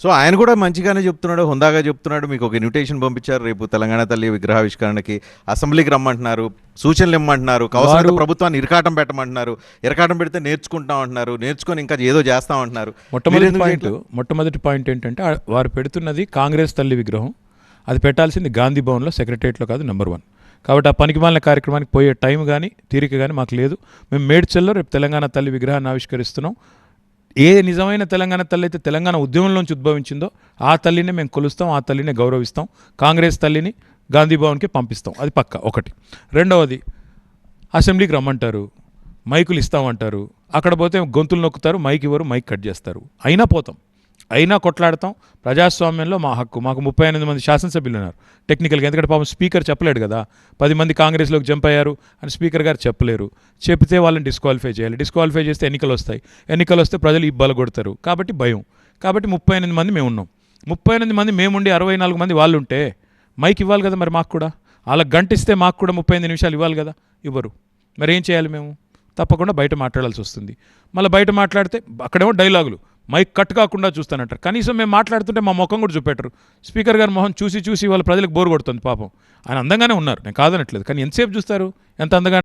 So ఆయన కూడా మంచిగానే చెప్తున్నాడు, హుందాగా చెప్తున్నాడు. మీకు ఒక ఇన్విటేషన్ పంపించారు, రేపు తెలంగాణ తల్లి విగ్రహావిష్కరణకి అసెంబ్లీకి రమ్మంటున్నారు, సూచనలు ఇమ్మంటున్నారు, అవసరమైతే ప్రభుత్వాన్ని ఇరకాటం పెట్టమంటున్నారు. ఇరకాటం పెడితే నేర్చుకుంటాం అంటున్నారు, నేర్చుకొని ఇంకా ఏదో చేస్తామంటున్నారు. మొట్టమొదటి పాయింట్ ఏంటంటే వారు పెడుతున్నది కాంగ్రెస్ తల్లి విగ్రహం, అది పెట్టాల్సింది గాంధీ భవన్లో, సెక్రటరియట్లో కాదు, నెంబర్ 1. కాబట్టి ఆ పనికిమాలిన కార్యక్రమానికి పోయే టైం కానీ తీరిక కానీ మాకు లేదు. మేము మేడ్చల్లో రేపు తెలంగాణ తల్లి విగ్రహాన్ని ఆవిష్కరిస్తున్నాం. ఏ నిజమైన తెలంగాణ తల్లి అయితే తెలంగాణ ఉద్యమంలోంచి ఉద్భవించిందో ఆ తల్లిని మేము కొలుస్తాం, ఆ తల్లిని గౌరవిస్తాం. కాంగ్రెస్ తల్లిని గాంధీ భవన్కి పంపిస్తాం, అది పక్క. ఒకటి. రెండవది, అసెంబ్లీకి రమ్మంటారు, మైకులు ఇస్తామంటారు, అక్కడ పోతే గొంతులు నొక్కుతారు, మైక్ ఇవ్వరు, మైక్ కట్ చేస్తారు. అయినా పోతాం, అయినా కొట్లాడతాం. ప్రజాస్వామ్యంలో మా హక్కు. మాకు 38 మంది శాసనసభ్యులు ఉన్నారు టెక్నికల్గా. ఎందుకంటే పాపం స్పీకర్ చెప్పలేడు కదా, 10 మంది కాంగ్రెస్లోకి జంప్ అయ్యారు అని స్పీకర్ గారు చెప్పలేరు. చెప్తే వాళ్ళని డిస్క్వాలిఫై చేయాలి. డిస్క్వాలిఫై చేస్తే ఎన్నికలు వస్తాయి, ఎన్నికలు వస్తే ప్రజలు ఇబ్బంది కొడతారు. కాబట్టి భయం. కాబట్టి 38 మంది మేము ఉన్నాం. 38 మంది మేముండి 64 మంది వాళ్ళు ఉంటే మైక్ ఇవ్వాలి కదా మరి మాకు కూడా. అలా గంటిస్తే మాకు కూడా 35 నిమిషాలు ఇవ్వాలి కదా, ఇవ్వరు. మరి ఏం చేయాలి మేము? తప్పకుండా బయట మాట్లాడాల్సి వస్తుంది. మళ్ళీ బయట మాట్లాడితే అక్కడేమో డైలాగులు, మైక్ కట్ కాకుండా చూస్తానంటారు. కనీసం మేము మాట్లాడుతుంటే మా ముఖం కూడా చూపెట్టరు. స్పీకర్ గారి మొహం చూసి వాళ్ళ ప్రజలకు బోరు కొడుతుంది పాపం. ఆయన అందంగానే ఉన్నారు, నేను కాదనట్లేదు, కానీ ఎంతసేపు చూస్తారు? ఎంత అందంగా